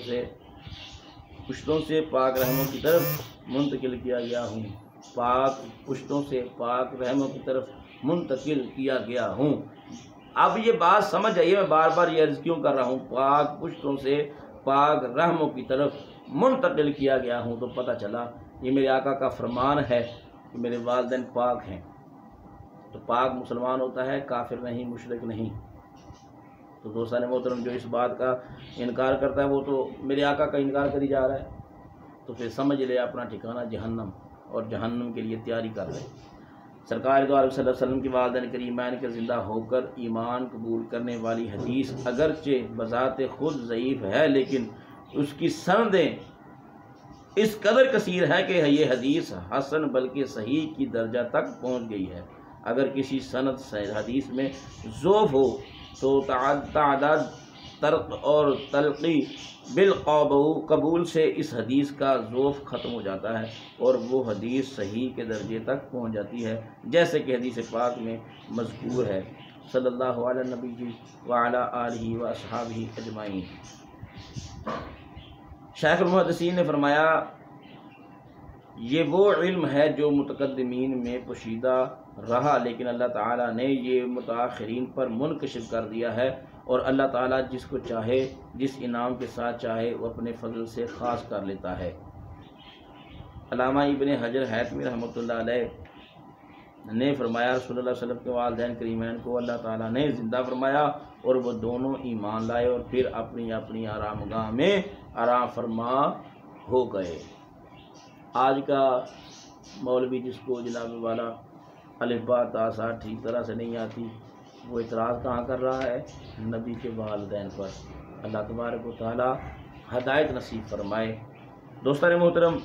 سے پشتوں سے پاک رحموں کی طرف منتقل کیا گیا ہوں، پاک پشتوں سے پاک رحموں کی طرف منتقل کیا گیا ہوں۔ اب یہ بات سمجھ آئیے، میں بار بار یہ عرض کیوں کر رہا ہوں، پاک پشتوں سے پاک رحموں کی طرف منتقل کیا گیا ہوں، تو پتہ چلا یہ میرے آقا کا فرمان ہے کہ میرے والدین پاک ہیں۔ تو پاک مسلمان ہوتا ہے، کافر نہیں، مشرک نہیں۔ تو دوستان محترم، جو اس بات کا انکار کرتا ہے وہ تو میرے آقا کا انکار کری جا رہا ہے، تو پھر سمجھ لے اپنا ٹھکانہ جہنم، اور جہنم کے لیے تیاری کر رہے۔ سرکار دو عالم صلی اللہ علیہ وسلم کے والدین کریمین کے زندہ ہو کر ایمان قبول کرنے والی حدیث اگرچہ بذات خود ضعیف ہے، لیکن اس کی سندیں اس قدر کثیر ہے کہ یہ حدیث حسن بلکہ صحیح کی درجہ تک پہنچ گئی ہے۔ اگر کسی سند حدیث میں ضعف ہو تو تعداد ترق اور تلقی بالقبول سے اس حدیث کا ضعف ختم ہو جاتا ہے اور وہ حدیث صحیح کے درجے تک پہنچ جاتی ہے، جیسے کہ حدیث پاک میں مذکور ہے۔ صلی اللہ علیہ نبی وعلی آلہ واصحابہ اجمعین۔ شیخ المحدثین نے فرمایا، یہ وہ علم ہے جو متقدمین میں پوشیدہ رہا، لیکن اللہ تعالیٰ نے یہ متاخرین پر منکشف کر دیا ہے، اور اللہ تعالیٰ جس کو چاہے، جس انعام کے ساتھ چاہے، وہ اپنے فضل سے خاص کر لیتا ہے۔ علامہ ابن حجر حیثمی رحمۃ اللہ علیہ نے فرمایا، رسول اللہ صلی اللہ علیہ وسلم کے والدین کریمین کو اللہ تعالیٰ نے زندہ فرمایا اور وہ دونوں ایمان لائے اور پھر اپنی اپنی آرام گاہ میں آرام فرما ہو گئے۔ آج کا مولوی جس کو جناب والا الف با تا سا ٹھیک طرح سے نہیں آتی، وہ اعتراض کہاں کر رہا ہے؟ نبی کے والدین پر۔ اللہ تبارک و تعالی ہدایت نصیب فرمائے۔ دوستان محترم،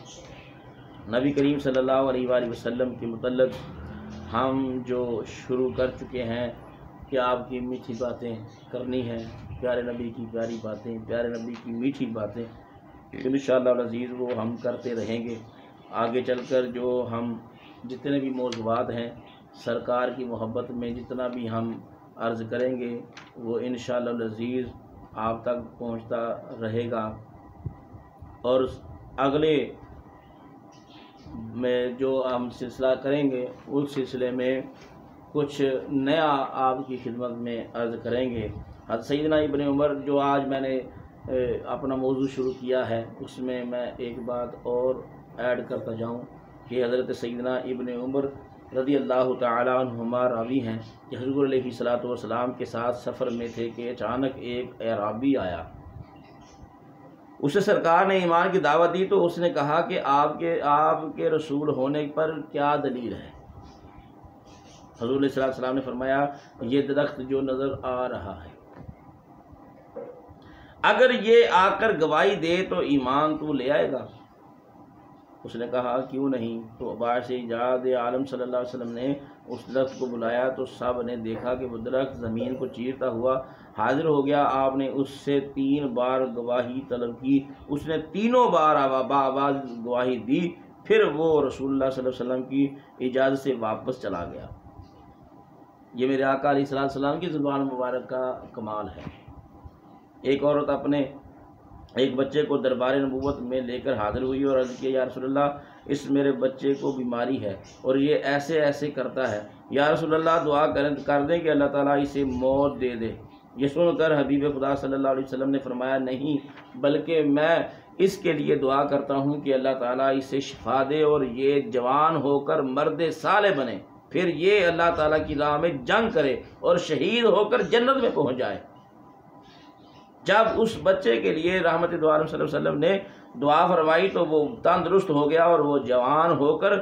نبی کریم صلی اللہ علیہ وآلہ وسلم کے متعلق ہم جو شروع کر چکے ہیں کہ آپ کی میٹھی باتیں کرنی ہیں، پیارے نبی کی پیاری باتیں، پیارے نبی کی میٹھی باتیں، انشاءاللہ العزیز وہ ہم کرتے رہیں گے۔ آگے چل کر جو ہم جتنے بھی موضوعات ہیں سرکار کی محبت میں جتنا بھی ہم عرض کریں گے وہ انشاءاللہ العزیز آپ تک پہنچتا رہے گا، اور اگلے میں جو ہم سلسلہ کریں گے اس سلسلے میں کچھ نیا آپ کی خدمت میں عرض کریں گے۔ حضرت سیدنا ابن عمر جو آج میں نے اپنا موضوع شروع کیا ہے، اس میں ایک بات اور ایڈ کرتا جاؤں کہ حضرت سیدنا ابن عمر رضی اللہ تعالی عنہما راوی ہیں کہ حضور علیہ الصلوۃ والسلام کے ساتھ سفر میں تھے کہ اچانک ایک اعرابی آیا، اسے سرکار نے ایمان کی دعوت دی تو اس نے کہا کہ آپ کے رسول ہونے پر کیا دلیل ہے؟ حضور علیہ السلام نے فرمایا، یہ درخت جو نظر آ رہا ہے، اگر یہ آ کر گواہی دے تو ایمان تو لے آئے گا؟ اس نے کہا کیوں نہیں؟ تو باعث ایجاد عالم صلی اللہ علیہ وسلم نے اس درخت کو بلایا تو سب نے دیکھا کہ وہ درخت زمین کو چیرتا ہوا حاضر ہو گیا۔ آپ نے اس سے 3 بار گواہی طلب کی، اس نے تینوں بار آواز گواہی دی، پھر وہ رسول اللہ صلی اللہ علیہ وسلم کی اجازت سے واپس چلا گیا۔ یہ میرے آقا علیہ السلام کی زبان مبارک کا کمال ہے۔ ایک عورت اپنے ایک بچے کو دربار نبوت میں لے کر حاضر ہوئی اور عرض کیا، یا رسول اللہ، اس میرے بچے کو بیماری ہے اور یہ ایسے ایسے کرتا ہے، یا رسول اللہ دعا کر دیں کہ اللہ تعالیٰ اسے موت دے دے۔ یہ سن کر حبیب خدا صلی اللہ علیہ وسلم نے فرمایا، نہیں، بلکہ میں اس کے لیے دعا کرتا ہوں کہ اللہ تعالیٰ اسے شفا دے اور یہ جوان ہو کر مرد صالح بنے، پھر یہ اللہ تعالیٰ کی راہ میں جنگ کرے اور شہید ہو کر جنت میں پہنچ جائے۔ جب اس بچے کے لیے رحمت دو عالم صلی اللہ علیہ وسلم نے دعا فرمائی تو وہ تندرست ہو گیا اور وہ جوان ہو کر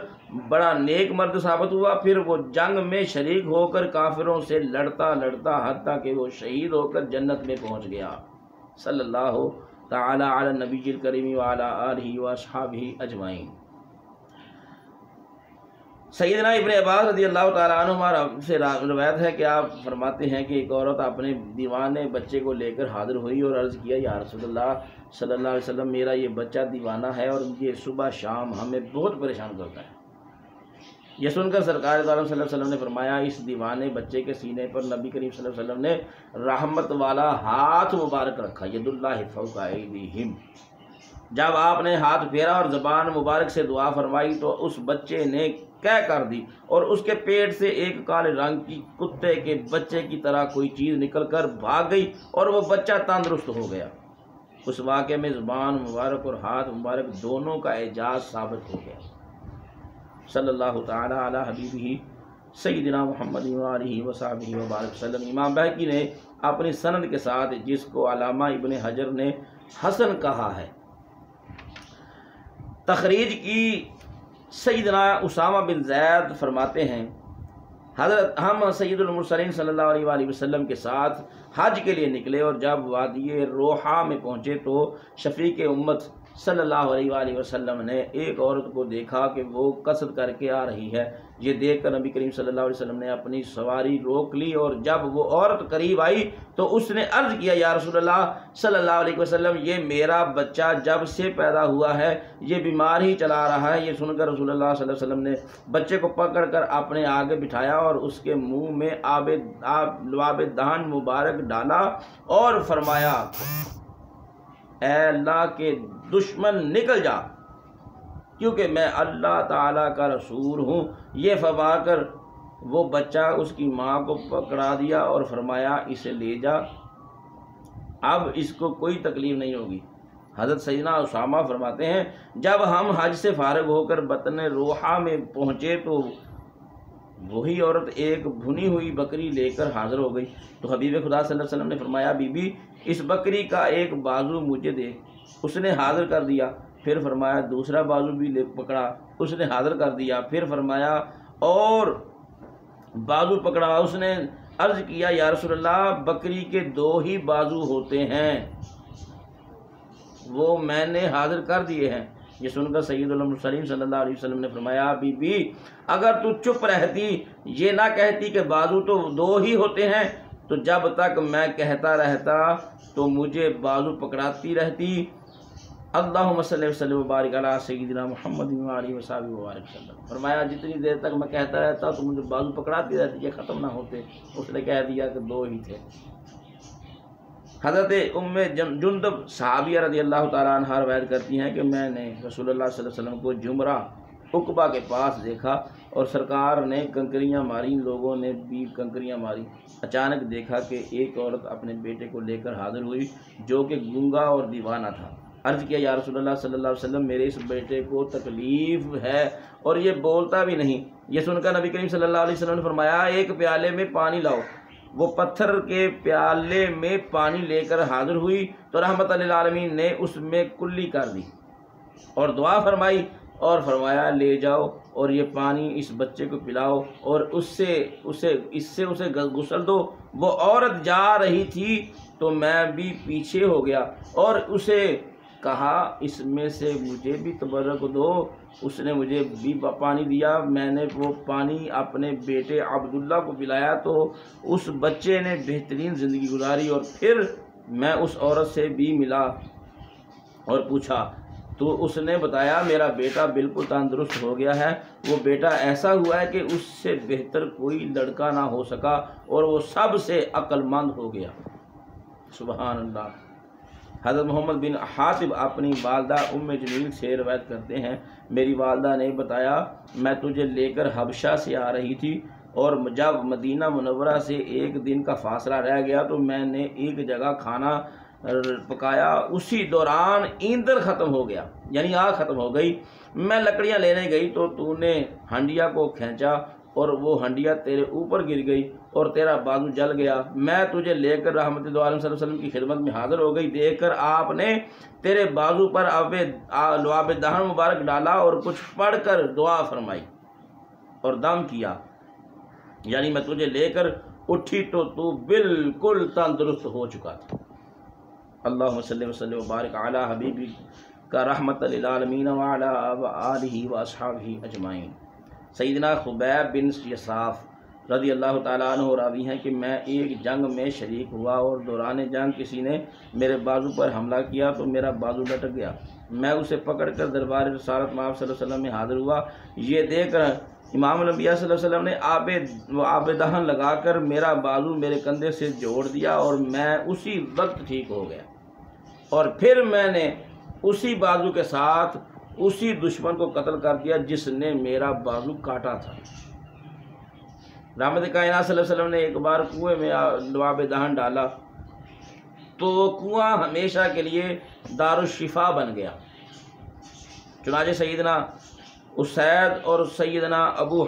بڑا نیک مرد ثابت ہوا۔ پھر وہ جنگ میں شریک ہو کر کافروں سے لڑتا حتیٰ کہ وہ شہید ہو کر جنت میں پہنچ گیا۔ صلی اللہ تعالی علی النبی الکریم وعلی آلہ واصحابہ اجمعین۔ سیدنا ابن عباس رضی اللہ تعالیٰ عنہ سے روایت ہے کہ آپ فرماتے ہیں کہ ایک عورت اپنے دیوانے بچے کو لے کر حاضر ہوئی اور عرض کیا، یا رسول اللہ صلی اللہ علیہ وسلم، میرا یہ بچہ دیوانہ ہے اور یہ صبح شام ہمیں بہت پریشان کرتا ہے۔ یہ سن کر سرکار دو عالم صلی اللہ علیہ وسلم نے فرمایا اس دیوانے بچے کے سینے پر نبی کریم صلی اللہ علیہ وسلم نے رحمت والا ہاتھ مبارک رکھا، ید اللہ فوق ایدیہم۔ جب آپ نے ہاتھ پھیرا اور زبان مبارک سے دعا فرمائی تو اس بچے نے کہہ کر دی اور اس کے پیٹ سے ایک کالے رنگ کی کتے کے بچے کی طرح کوئی چیز نکل کر بھاگ گئی اور وہ بچہ تندرست ہو گیا۔ اس واقعے میں زبان مبارک اور ہاتھ مبارک دونوں کا اعجاز ثابت ہو گیا۔ صلی اللہ تعالی علی حبیبہ سیدنا محمد وآلہ وصحبہ وبارک وسلم۔ امام بہقی نے اپنی سند کے ساتھ، جس کو علامہ ابن حجر نے حسن کہا ہے، تخریج کی۔ سیدنا اسامہ بن زید فرماتے ہیں حضرت ہم سید المرسلین صلی اللہ علیہ وآلہ وسلم کے ساتھ حج کے لیے نکلے اور جب وادی روحا میں پہنچے تو شفیق امت صلی اللہ علیہ وآلہ وسلم نے ایک عورت کو دیکھا کہ وہ قصد کر کے آ رہی ہے۔ یہ دیکھ کر نبی کریم صلی اللہ علیہ وسلم نے اپنی سواری روک لی اور جب وہ عورت قریب آئی تو اس نے عرض کیا، یا رسول اللہ صلی اللہ علیہ وسلم، یہ میرا بچہ جب سے پیدا ہوا ہے یہ بیمار ہی چلا رہا ہے۔ یہ سن کر رسول اللہ صلی اللہ علیہ وسلم نے بچے کو پکڑ کر اپنے آگے بٹھایا اور اس کے منہ میں لعاب دہن مبارک ڈالا اور فرمایا، اے اللہ کے دشمن نکل جا، کیونکہ میں اللہ تعالیٰ کا رسول ہوں۔ یہ فرما کر وہ بچہ اس کی ماں کو پکڑا دیا اور فرمایا، اسے لے جا، اب اس کو کوئی تکلیف نہیں ہوگی۔ حضرت سیدنا اسامہ فرماتے ہیں جب ہم حج سے فارغ ہو کر بطن روحا میں پہنچے تو وہی عورت ایک بھنی ہوئی بکری لے کر حاضر ہو گئی تو حبیب خدا صلی اللہ علیہ وسلم نے فرمایا، بی بی اس بکری کا ایک بازو مجھے دے۔ اس نے حاضر کر دیا۔ پھر فرمایا دوسرا بازو بھی لے پکڑا، اس نے حاضر کر دیا۔ پھر فرمایا اور بازو پکڑا، اس نے عرض کیا، یا رسول اللہ بکری کے دو ہی بازو ہوتے ہیں، وہ میں نے حاضر کر دیے ہیں۔ یہ سن کر سید المرسلین صلی اللہ علیہ وسلم نے فرمایا، بی بی اگر تو چپ رہتی، یہ نہ کہتی کہ بازو تو دو ہی ہوتے ہیں، تو جب تک میں کہتا رہتا تو مجھے بازو پکڑاتی رہتی۔ اللہم صلی وسلم وبارک علی سیدنا محمد وآلہ وصحبہ وبارک وسلم۔ فرمایا جتنی دیر تک میں کہتا رہتا تو مجھے بازو پکڑاتی رہتی، یہ ختم نہ ہوتے۔ اس نے کہہ دیا کہ دو ہی تھے۔ حضرت ام جندب صحابیہ رضی اللہ تعالیٰ عنہ روایت کرتی ہیں کہ میں نے رسول اللہ صلی اللہ علیہ وسلم کو جمرہ عقبہ کے پاس دیکھا اور سرکار نے کنکریاں ماری، لوگوں نے بھی کنکریاں ماری۔ اچانک دیکھا کہ ایک عورت اپنے بیٹے کو لے کر حاضر ہوئی جو کہ گونگا اور دیوانہ تھا۔ عرض کیا، یا رسول اللہ صلی اللہ علیہ وسلم میرے اس بیٹے کو تکلیف ہے اور یہ بولتا بھی نہیں۔ یہ سن کر نبی کریم صلی اللہ علیہ وسلم نے فرمایا، ایک پیالے میں پانی لاؤ۔ وہ پتھر کے پیالے میں پانی لے کر حاضر ہوئی تو رحمت للعالمین نے اس میں کلی کر دی اور دعا فرمائی اور فرمایا، لے جاؤ اور یہ پانی اس بچے کو پلاؤ اور اس سے اسے غسل دو۔ وہ عورت جا رہی تھی تو میں بھی پیچھے ہو گیا اور اسے کہا، اس میں سے مجھے بھی تبرک دو۔ اس نے مجھے بھی پانی دیا، میں نے وہ پانی اپنے بیٹے عبداللہ کو پلایا تو اس بچے نے بہترین زندگی گزاری۔ اور پھر میں اس عورت سے بھی ملا اور پوچھا تو اس نے بتایا، میرا بیٹا بالکل تندرست ہو گیا ہے، وہ بیٹا ایسا ہوا ہے کہ اس سے بہتر کوئی لڑکا نہ ہو سکا اور وہ سب سے عقل مند ہو گیا۔ سبحان اللہ۔ حضرت محمد بن حاتب اپنی والدہ ام جمیل سے روایت کرتے ہیں، میری والدہ نے بتایا، میں تجھے لے کر حبشہ سے آ رہی تھی اور جب مدینہ منورہ سے ایک دن کا فاصلہ رہ گیا تو میں نے ایک جگہ کھانا پکایا، اسی دوران ایندھن ختم ہو گیا، یعنی آگ ختم ہو گئی۔ میں لکڑیاں لینے گئی تو نے ہنڈیا کو کھینچا اور وہ ہنڈیا تیرے اوپر گر گئی اور تیرا بازو جل گیا۔ میں تجھے لے کر رحمت دو عالم صلی اللہ علیہ وسلم کی خدمت میں حاضر ہو گئی، دیکھ کر آپ نے تیرے بازو پر لعاب دہن مبارک ڈالا اور کچھ پڑھ کر دعا فرمائی اور دم کیا، یعنی میں تجھے لے کر اٹھی تو بالکل تندرست ہو چکا تھا۔ اللہم صلی وسلم وبارک علی حبیبک کا رحمت للعالمین وعلی آلہ واصحابہ اجمعین۔ سیدنا خبیب بن یصاف رضی اللہ تعالیٰ عنہ راوی ہیں کہ میں ایک جنگ میں شریک ہوا اور دوران جنگ کسی نے میرے بازو پر حملہ کیا تو میرا بازو لٹک گیا۔ میں اسے پکڑ کر دربار رسالت مآب صلی اللہ علیہ وسلم میں حاضر ہوا۔ یہ دیکھ کر امام الانبیاء صلی اللہ علیہ وسلم نے آب دہن لگا کر میرا بازو میرے کندھے سے جوڑ دیا اور میں اسی وقت ٹھیک ہو گیا، اور پھر میں نے اسی بازو کے ساتھ اسی دشمن کو قتل کر دیا جس نے میرا بازو کاٹا تھا۔ رحمت کائنات صلی اللہ علیہ وسلم نے ایک بار کنویں میں آب دہن ڈالا تو کنواں ہمیشہ کے لیے دارالشفا بن گیا۔ چنانچہ سیدنا اسید اور سیدنا ابو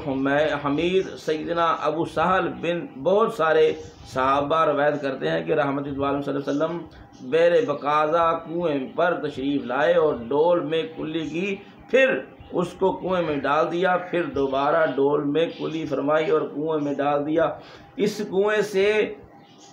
حمید، سیدنا ابو سہل بن بہت سارے صحابہ روایت کرتے ہیں کہ رحمت اللہ علیہ صلی اللہ علیہ وسلم بیر بقاضا کنویں پر تشریف لائے اور ڈول میں کلی کی، پھر اس کو کنویں میں ڈال دیا، پھر دوبارہ ڈول میں کلی فرمائی اور کنویں میں ڈال دیا۔ اس کنویں سے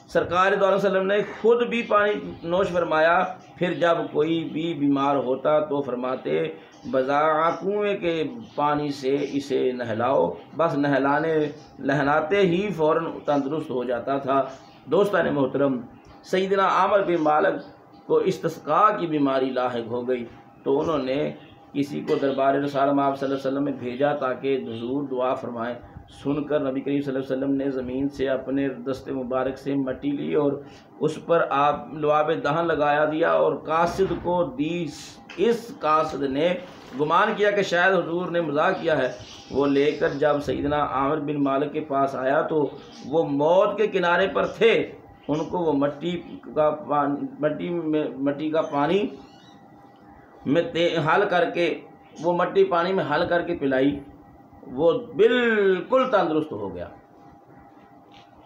سرکار دو علیہ وسلم نے خود بھی پانی نوش فرمایا، پھر جب کوئی بھی بیمار ہوتا تو فرماتے بذا کنویں کے پانی سے اسے نہلاؤ، بس نہلاتے ہی فوراً تندرست ہو جاتا تھا۔ دوستان محترم، سیدنا عامر بن مالک کو استسقاء کی بیماری لاحق ہو گئی تو انہوں نے کسی کو دربار رسالت آپ صلی اللہ علیہ وسلم میں بھیجا تاکہ حضور دعا فرمائیں۔ سن کر نبی کریم صلی اللہ علیہ وسلم نے زمین سے اپنے دست مبارک سے مٹی لی اور اس پر لعاب دہن لگایا دیا اور قاصد کو دی۔ اس قاصد نے گمان کیا کہ شاید حضور نے مذاق کیا ہے، وہ لے کر جب سیدنا عامر بن مالک کے پاس آیا تو وہ موت کے کنارے پر تھے۔ ان کو وہ مٹی کا پانی میں حل کر کے وہ مٹی پانی میں حل کر کے پلائی، وہ بالکل تندرست ہو گیا۔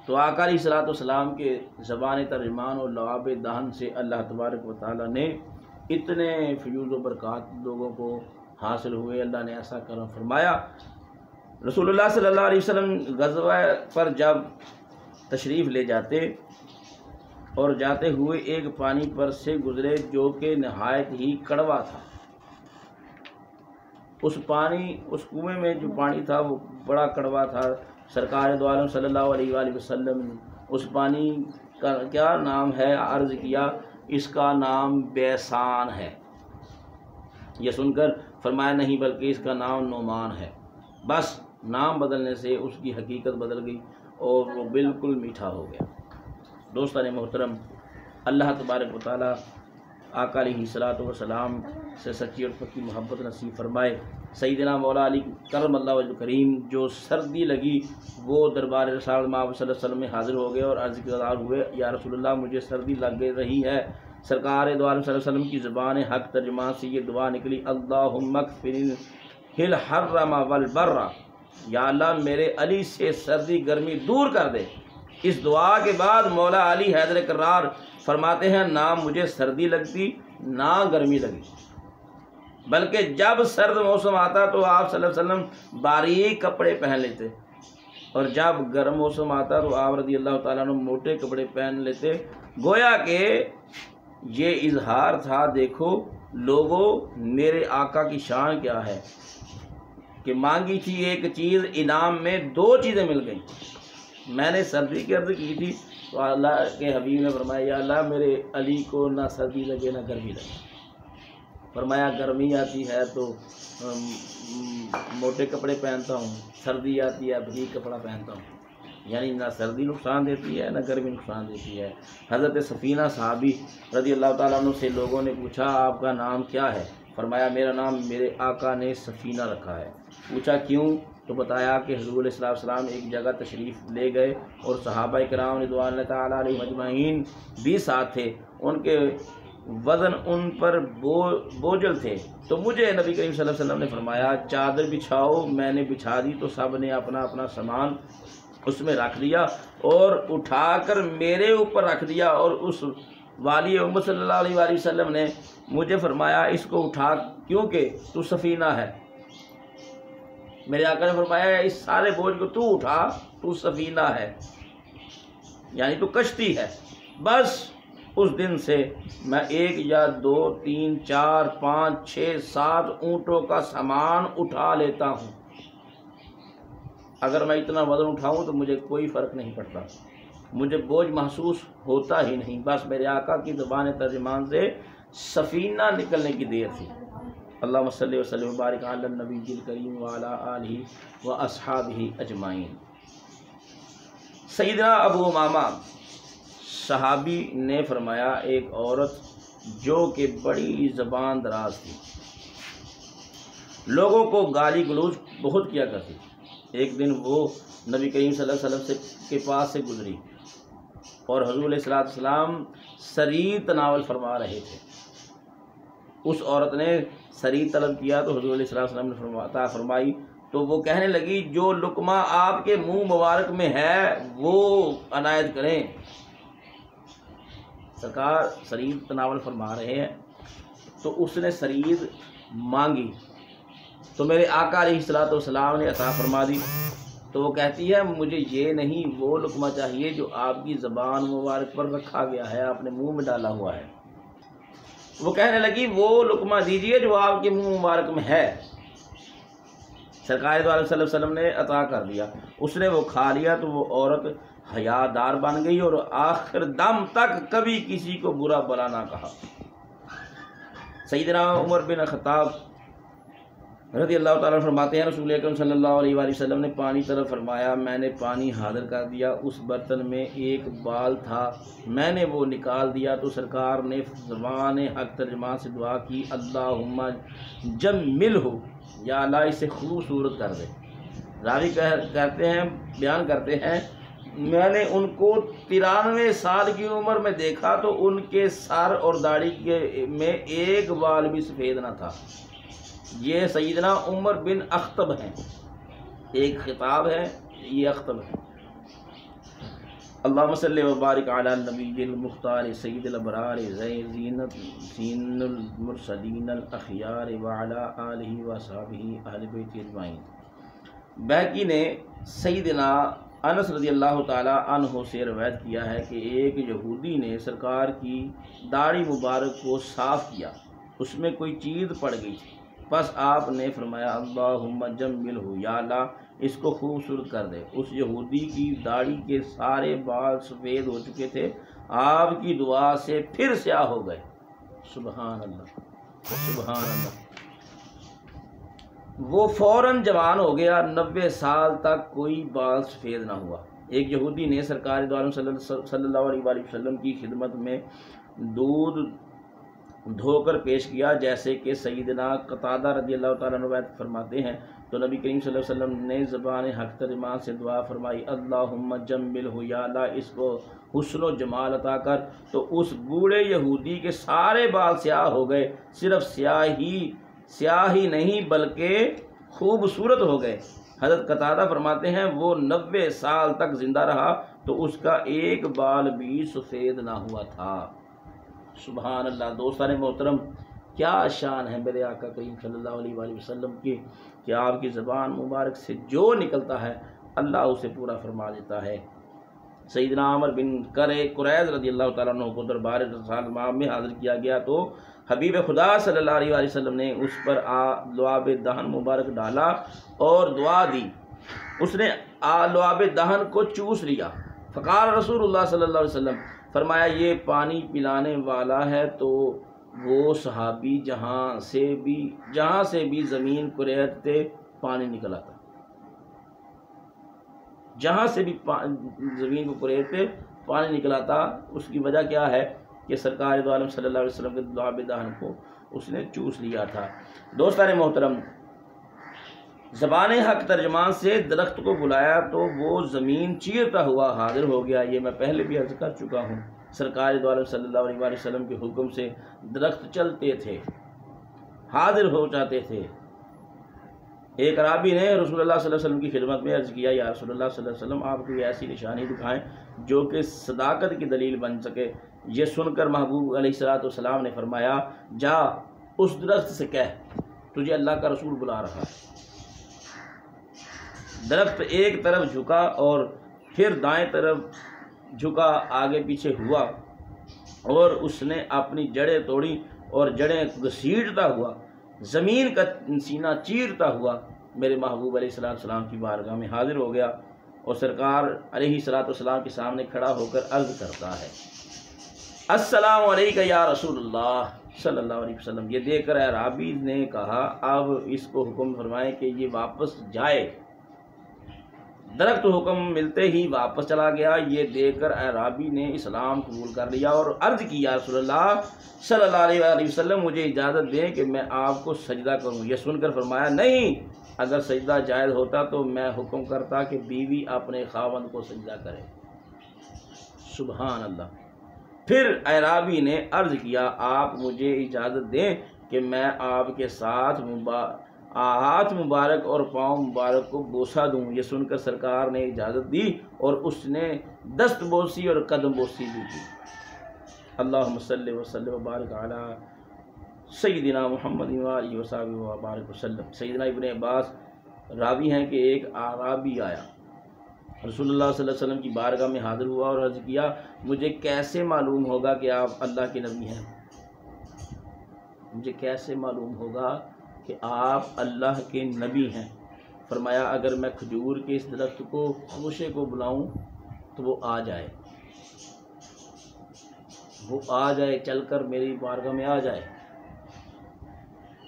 تو آقا علیہ الصلوۃ والسلام کے زبان ترجمان اور لعاب دہن سے اللہ تبارک و تعالیٰ نے اتنے فیوز و برکات لوگوں کو حاصل ہوئے۔ اللہ نے ایسا کرم فرمایا۔ رسول اللہ صلی اللہ علیہ وسلم غزوہ پر جب تشریف لے جاتے اور جاتے ہوئے ایک پانی پر سے گزرے جو کہ نہایت ہی کڑوا تھا۔ اس کنویں میں جو پانی تھا وہ بڑا کڑوا تھا۔ سرکار دو عالم صلی اللہ علیہ وآلہ وسلم اس پانی کا کیا نام ہے عرض کیا، اس کا نام بیسان ہے۔ یہ سن کر فرمایا نہیں بلکہ اس کا نام نعمان ہے۔ بس نام بدلنے سے اس کی حقیقت بدل گئی اور وہ بالکل میٹھا ہو گیا۔ دوستان محترم، اللہ تبارک و تعالیٰ آقا علیہ الصلوۃ والسلام سے سچی اور پکی محبت نصیب فرمائے۔ سیدنا مولا علی کرم اللہ وجہ کریم جو سردی لگی وہ دربار رسالت مآب صلی اللہ علیہ وسلم میں حاضر ہو گئے اور عرض گزار ہوئے یا رسول اللہ مجھے سردی لگ رہی ہے۔ سرکار دو عالم صلی اللہ علیہ وسلم کی زبان حق ترجمان سے یہ دعا نکلی، اللہم اکفر الحرم والبر، یا اللہ میرے علی سے سردی گرمی دور کر دے۔ اس دعا کے بعد مولا علی حیدر کرار فرماتے ہیں نہ مجھے سردی لگتی نہ گرمی لگی، بلکہ جب سرد موسم آتا تو آپ صلی اللہ علیہ وسلم باریک کپڑے پہن لیتے اور جب گرم موسم آتا تو آپ رضی اللہ تعالیٰ عنہ موٹے کپڑے پہن لیتے۔ گویا کہ یہ اظہار تھا، دیکھو لوگوں میرے آقا کی شان کیا ہے کہ مانگی تھی ایک چیز، انعام میں دو چیزیں مل گئیں۔ میں نے سردی کی عرض کی تھی تو اللہ کے حبیب نے فرمایا یا اللہ میرے علی کو نہ سردی لگے نہ گرمی لگے۔ فرمایا گرمی آتی ہے تو موٹے کپڑے پہنتا ہوں، سردی آتی ہے باریک کپڑا پہنتا ہوں، یعنی نہ سردی نقصان دیتی ہے نہ گرمی نقصان دیتی ہے۔ حضرت سفینہ صحابی رضی اللہ تعالیٰ عنہ سے لوگوں نے پوچھا آپ کا نام کیا ہے؟ فرمایا میرا نام میرے آقا نے سفینہ رکھا ہے۔ پوچھا کیوں؟ تو بتایا کہ حضور علیہ الصلوۃ والسلام ایک جگہ تشریف لے گئے اور صحابہ کرام رضوان اللہ تعالیٰ علیہم اجمعین بھی ساتھ تھے، ان کے وزن ان پر بوجھل تھے، تو مجھے نبی کریم صلی اللہ علیہ وسلم نے فرمایا چادر بچھاؤ، میں نے بچھا دی تو سب نے اپنا اپنا سامان اس میں رکھ دیا اور اٹھا کر میرے اوپر رکھ دیا، اور اس والی امت صلی اللہ علیہ وآلہ وسلم نے مجھے فرمایا اس کو اٹھا کیونکہ تو سفینہ ہے۔ میرے آقا نے فرمایا اس سارے بوجھ کو تو اٹھا، تو سفینہ ہے، یعنی تو کشتی ہے۔ بس اس دن سے میں 1 یا 2 3 4 5 6 7 اونٹوں کا سامان اٹھا لیتا ہوں۔ اگر میں اتنا وزن اٹھاؤں تو مجھے کوئی فرق نہیں پڑتا، مجھے بوجھ محسوس ہوتا ہی نہیں۔ بس میرے آقا کی زبان ترجمان سے سفینہ نکلنے کی دیر تھی۔ اللہم صلی وسلم وبارک علی النبی الکریم وعلی آلہ واصحابہ اجمعین۔ سیدنا ابو امامہ صحابی نے فرمایا، ایک عورت جو کہ بڑی زبان دراز تھی، لوگوں کو گالی گلوچ بہت کیا کرتی، ایک دن وہ نبی کریم صلی اللہ علیہ وسلم کے پاس سے گزری اور حضور علیہ السلام سرید تناول فرما رہے تھے۔ اس عورت نے سرید طلب کیا تو حضور علیہ السلام نے عطا فرمائی، تو وہ کہنے لگی جو لقمہ آپ کے منہ مبارک میں ہے وہ عنایت کریں۔ سرکار سرید تناول فرما رہے ہیں تو اس نے سرید مانگی تو میرے آقا علیہ السلام نے عطا فرما دی۔ تو وہ کہتی ہے مجھے یہ نہیں وہ لقمہ چاہیے جو آپ کی زبان مبارک پر رکھا گیا ہے، آپ نے منہ میں ڈالا ہوا ہے۔ وہ کہنے لگی وہ لقمہ دیجئے جو آپ کے منہ مبارک میں ہے۔ سرکار دو عالم صلی اللہ علیہ وسلم نے عطا کر دیا، اس نے وہ کھا لیا تو وہ عورت حیادار بن گئی اور آخر دم تک کبھی کسی کو برا بلا نہ کہا۔ سیدنا عمر بن خطاب رضی اللہ تعالیٰ فرماتے ہیں رسول اکرم صلی اللہ علیہ وآلہ وسلم نے پانی طلب فرمایا، میں نے پانی حاضر کر دیا، اس برتن میں ایک بال تھا، میں نے وہ نکال دیا تو سرکار نے زبان حق ترجمان سے دعا کی، اللہم جملہ، یا اللہ اسے خوبصورت کر دے۔ راوی کہتے ہیں بیان کرتے ہیں میں نے ان کو 93 سال کی عمر میں دیکھا تو ان کے سر اور داڑھی میں ایک بال بھی سفید نہ تھا۔ یہ سیدنا عمر بن اخطب ہیں، ایک خطاب ہے، یہ اخطب ہے۔ اللہم صلی وبارک علی النبی المختار سید الابرار زین المرسلین الاخیار وعلی آلہ وصحبہ اہل بیت اجمعین۔ بیہقی نے سیدنا انس رضی اللہ تعالی عنہ سے روایت کیا ہے کہ ایک یہودی نے سرکار کی داڑھی مبارک کو صاف کیا، اس میں کوئی چیز پڑ گئی تھی، بس آپ نے فرمایا اللہم جملہ، یا اللہ اس کو خوبصورت کر دے۔ اس یہودی کی داڑھی کے سارے بال سفید ہو چکے تھے، آپ کی دعا سے پھر سیاہ ہو گئے۔ سبحان اللہ، سبحان اللہ۔ وہ فوراً جوان ہو گیا، 90 سال تک کوئی بال سفید نہ ہوا۔ ایک یہودی نے سرکار دو عالم صلی اللہ علیہ وآلہ وسلم کی خدمت میں دودھ دھو کر پیش کیا، جیسے کہ سیدنا قتادہ رضی اللہ تعالیٰ عنہ روایت فرماتے ہیں، تو نبی کریم صلی اللہ علیہ وسلم نے زبان حق ترجمان سے دعا فرمائی، اللہم جملہ، یا اللہ اس کو حسن و جمال عطا کر۔ تو اس بوڑھے یہودی کے سارے بال سیاہ ہو گئے، صرف سیاہی نہیں بلکہ خوبصورت ہو گئے۔ حضرت قتادہ فرماتے ہیں وہ 90 سال تک زندہ رہا تو اس کا ایک بال بھی سفید نہ ہوا تھا۔ سبحان اللہ۔ دوستان محترم، کیا شان ہے میرے آقا کریم صلی اللہ علیہ وآلہ وسلم کی کہ آپ کی زبان مبارک سے جو نکلتا ہے اللہ اسے پورا فرما دیتا ہے۔ سیدنا عامر بن قریظ رضی اللہ تعالیٰ عنہ کو دربار رسول میں حاضر کیا گیا تو حبیب خدا صلی اللہ علیہ وآلہ وسلم نے اس پر لعاب دہن مبارک ڈالا اور دعا دی، اس نے لعاب دہن کو چوس لیا۔ فقال رسول اللہ صلی اللہ علیہ وسلم، فرمایا یہ پانی پلانے والا ہے تو وہ صحابی جہاں سے بھی زمین کو ریتتے پانی نکلا تھا، جہاں سے بھی زمین کو کوریتے پانی نکلا تھا۔ اس کی وجہ کیا ہے کہ سرکار دو عالم صلی اللہ علیہ وسلم کے لعاب دہن کو اس نے چوس لیا تھا۔ دوستان محترم، زبان حق ترجمان سے درخت کو بلایا تو وہ زمین چیرتا ہوا حاضر ہو گیا۔ یہ میں پہلے بھی عرض کر چکا ہوں، سرکار دو عالم صلی اللہ علیہ وسلم کے حکم سے درخت چلتے تھے، حاضر ہو جاتے تھے۔ ایک عرابی نے رسول اللہ صلی اللہ علیہ وسلم کی خدمت میں عرض کیا، یا رسول اللہ صلی اللہ علیہ وسلم آپ کوئی ایسی نشانی دکھائیں جو کہ صداقت کی دلیل بن سکے۔ یہ سن کر محبوب علیہ السلام نے فرمایا، جا اس درخت سے کہہ تجھے اللہ کا رسول بلا رہا ہے۔ درخت ایک طرف جھکا اور پھر دائیں طرف جھکا، آگے پیچھے ہوا اور اس نے اپنی جڑیں توڑی اور جڑیں گھسیٹتا ہوا زمین کا سینہ چیرتا ہوا میرے محبوب علیہ السلام کی بارگاہ میں حاضر ہو گیا اور سرکار علیہ السلام کے سامنے کھڑا ہو کر عرض کرتا ہے، السلام علیکم یا رسول اللہ۔ صلی اللہ علیہ وسلم۔ یہ دیکھ کر اعرابی نے کہا اب اس کو حکم فرمائے کہ یہ واپس جائے۔ درخت حکم ملتے ہی واپس چلا گیا۔ یہ دیکھ کر اعرابی نے اسلام قبول کر لیا اور عرض کی یا رسول اللہ صلی اللہ علیہ وسلم مجھے اجازت دیں کہ میں آپ کو سجدہ کروں۔ یہ سن کر فرمایا نہیں، اگر سجدہ جائز ہوتا تو میں حکم کرتا کہ بیوی اپنے خاوند کو سجدہ کرے۔ سبحان اللہ۔ پھر اعرابی نے عرض کیا آپ مجھے اجازت دیں کہ میں آپ کے ساتھ ہاتھ مبارک اور پاؤں مبارک کو بوسہ دوں۔ یہ سن کر سرکار نے اجازت دی اور اس نے دست بوسی اور قدم بوسی بھی کی۔ اللہم صلی وسلم وبارک علی سیدنا محمد وآلہ وصحبہ وبارک وسلم۔ سیدنا ابن عباس راوی ہیں کہ ایک اعرابی آیا، رسول اللہ صلی اللہ علیہ وسلم کی بارگاہ میں حاضر ہوا اور عرض کیا مجھے کیسے معلوم ہوگا کہ آپ اللہ کے نبی ہیں؟ مجھے کیسے معلوم ہوگا کہ آپ اللہ کے نبی ہیں؟ فرمایا اگر میں کھجور کے اس درخت کو خوشے کو بلاؤں تو وہ آ جائے، وہ آ جائے، چل کر میری بارگاہ میں آ جائے۔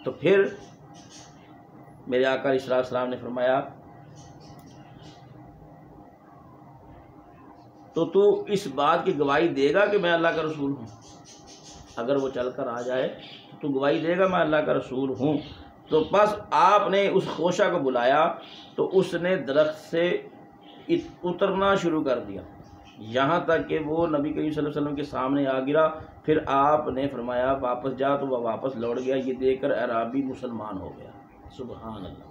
تو پھر میرے آقا علیہ السلام نے فرمایا تو اس بات کی گواہی دے گا کہ میں اللہ کا رسول ہوں؟ اگر وہ چل کر آ جائے تو گواہی دے گا میں اللہ کا رسول ہوں۔ تو بس آپ نے اس خوشہ کو بلایا تو اس نے درخت سے اترنا شروع کر دیا یہاں تک کہ وہ نبی کریم صلی اللہ علیہ وسلم کے سامنے آ گرا۔ پھر آپ نے فرمایا واپس جا تو وہ واپس لوٹ گیا۔ یہ دیکھ کر اعرابی مسلمان ہو گیا۔ سبحان اللہ،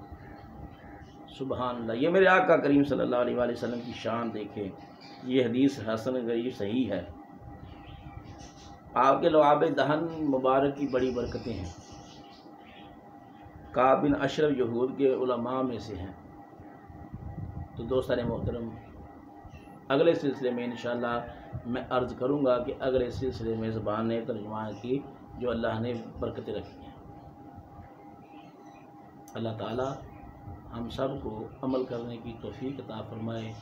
سبحان اللہ۔ یہ میرے آقا کریم صلی اللہ علیہ وآلہ وسلم کی شان دیکھیں۔ یہ حدیث حسن غریب صحیح ہے۔ آپ کے لعاب دہن مبارک کی بڑی برکتیں ہیں۔ کعب بن اشرف یہود کے علماء میں سے ہیں۔ تو دوستان محترم اگلے سلسلے میں انشاءاللہ میں عرض کروں گا کہ اگلے سلسلے میں زبان ترجمہ کی جو اللہ نے برکتیں رکھی ہیں۔ اللہ تعالی ہم سب کو عمل کرنے کی توفیق عطا فرمائے۔